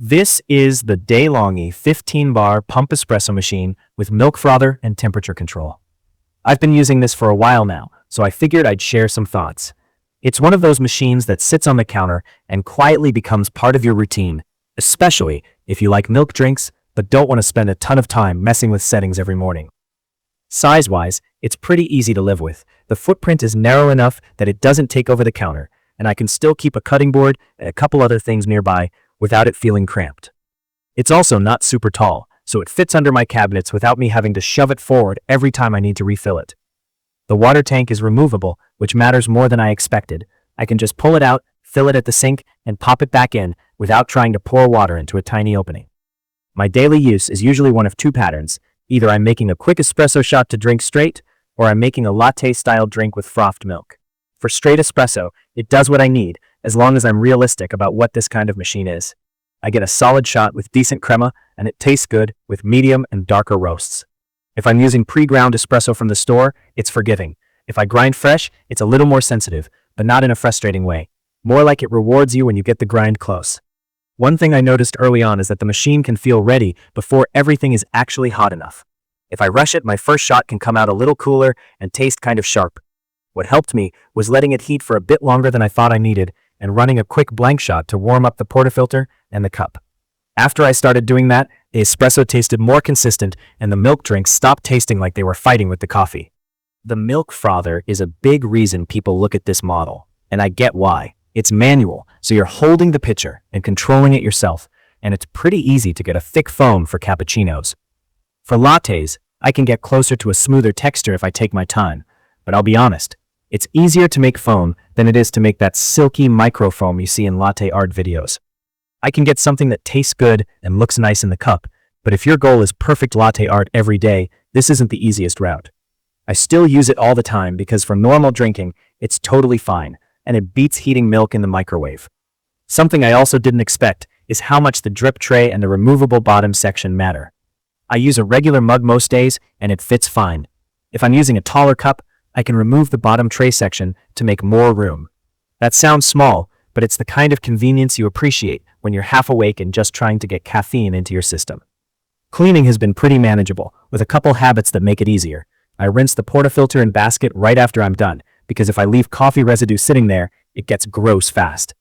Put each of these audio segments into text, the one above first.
This is the Longhi 15-bar Pump Espresso Machine with milk frother and temperature control. I've been using this for a while now, so I figured I'd share some thoughts. It's one of those machines that sits on the counter and quietly becomes part of your routine, especially if you like milk drinks but don't want to spend a ton of time messing with settings every morning. Size-wise, it's pretty easy to live with. The footprint is narrow enough that it doesn't take over the counter, and I can still keep a cutting board and a couple other things nearby without it feeling cramped. It's also not super tall, so it fits under my cabinets without me having to shove it forward every time I need to refill it. The water tank is removable, which matters more than I expected. I can just pull it out, fill it at the sink, and pop it back in without trying to pour water into a tiny opening. My daily use is usually one of two patterns. Either I'm making a quick espresso shot to drink straight, or I'm making a latte-style drink with frothed milk. For straight espresso, it does what I need, as long as I'm realistic about what this kind of machine is. I get a solid shot with decent crema, and it tastes good with medium and darker roasts. If I'm using pre-ground espresso from the store, it's forgiving. If I grind fresh, it's a little more sensitive, but not in a frustrating way. More like it rewards you when you get the grind close. One thing I noticed early on is that the machine can feel ready before everything is actually hot enough. If I rush it, my first shot can come out a little cooler and taste kind of sharp. What helped me was letting it heat for a bit longer than I thought I needed and running a quick blank shot to warm up the portafilter and the cup. After I started doing that, the espresso tasted more consistent and the milk drinks stopped tasting like they were fighting with the coffee. The milk frother is a big reason people look at this model, and I get why. It's manual, so you're holding the pitcher and controlling it yourself, and it's pretty easy to get a thick foam for cappuccinos. For lattes, I can get closer to a smoother texture if I take my time, but I'll be honest, it's easier to make foam than it is to make that silky microfoam you see in latte art videos. I can get something that tastes good and looks nice in the cup, but if your goal is perfect latte art every day, this isn't the easiest route. I still use it all the time because for normal drinking, it's totally fine, and it beats heating milk in the microwave. Something I also didn't expect is how much the drip tray and the removable bottom section matter. I use a regular mug most days, and it fits fine. If I'm using a taller cup, I can remove the bottom tray section to make more room. That sounds small, but it's the kind of convenience you appreciate when you're half awake and just trying to get caffeine into your system. Cleaning has been pretty manageable, with a couple habits that make it easier. I rinse the portafilter and basket right after I'm done, because if I leave coffee residue sitting there, it gets gross fast.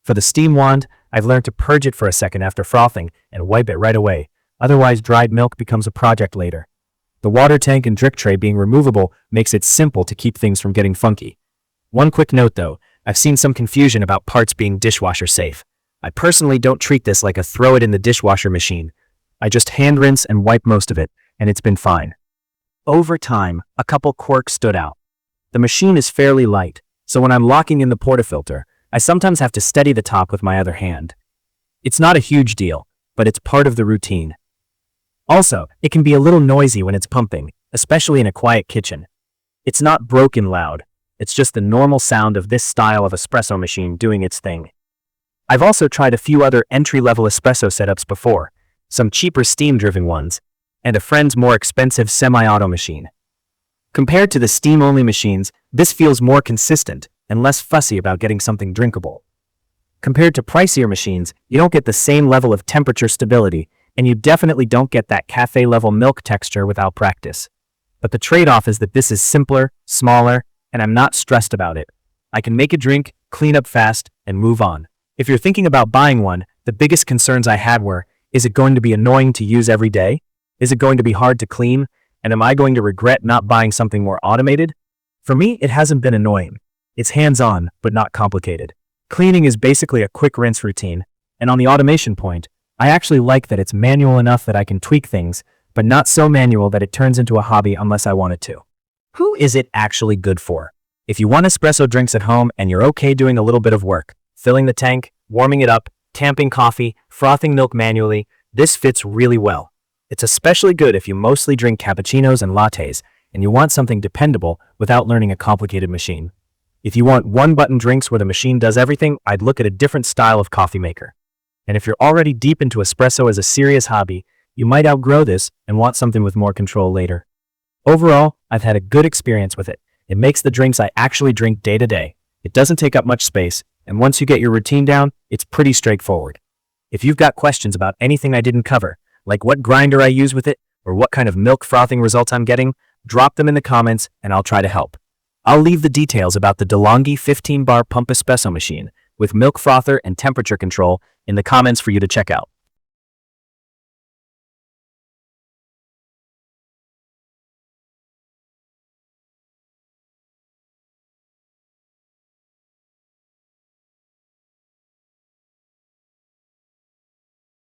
For the steam wand, I've learned to purge it for a second after frothing and wipe it right away. Otherwise, dried milk becomes a project later. The water tank and drip tray being removable makes it simple to keep things from getting funky. One quick note though, I've seen some confusion about parts being dishwasher safe. I personally don't treat this like a throw it in the dishwasher machine. I just hand rinse and wipe most of it, and it's been fine. Over time, a couple quirks stood out. The machine is fairly light, so when I'm locking in the portafilter, I sometimes have to steady the top with my other hand. It's not a huge deal, but it's part of the routine. Also, it can be a little noisy when it's pumping, especially in a quiet kitchen. It's not broken loud, it's just the normal sound of this style of espresso machine doing its thing. I've also tried a few other entry-level espresso setups before, some cheaper steam-driven ones, and a friend's more expensive semi-auto machine. Compared to the steam-only machines, this feels more consistent and less fussy about getting something drinkable. Compared to pricier machines, you don't get the same level of temperature stability, and you definitely don't get that cafe-level milk texture without practice. But the trade-off is that this is simpler, smaller, and I'm not stressed about it. I can make a drink, clean up fast, and move on. If you're thinking about buying one, the biggest concerns I had were, is it going to be annoying to use every day? Is it going to be hard to clean? And am I going to regret not buying something more automated? For me, it hasn't been annoying. It's hands-on, but not complicated. Cleaning is basically a quick rinse routine, and on the automation point, I actually like that it's manual enough that I can tweak things, but not so manual that it turns into a hobby unless I want it to. Who is it actually good for? If you want espresso drinks at home and you're okay doing a little bit of work, filling the tank, warming it up, tamping coffee, frothing milk manually, this fits really well. It's especially good if you mostly drink cappuccinos and lattes, and you want something dependable without learning a complicated machine. If you want one-button drinks where the machine does everything, I'd look at a different style of coffee maker. And if you're already deep into espresso as a serious hobby, you might outgrow this and want something with more control later. Overall, I've had a good experience with it. It makes the drinks I actually drink day to day. It doesn't take up much space, and once you get your routine down, it's pretty straightforward. If you've got questions about anything I didn't cover, like what grinder I use with it, or what kind of milk frothing results I'm getting, drop them in the comments and I'll try to help. I'll leave the details about the Longhi 15-bar Pump Espresso Machine with milk frother and temperature control in the comments for you to check out.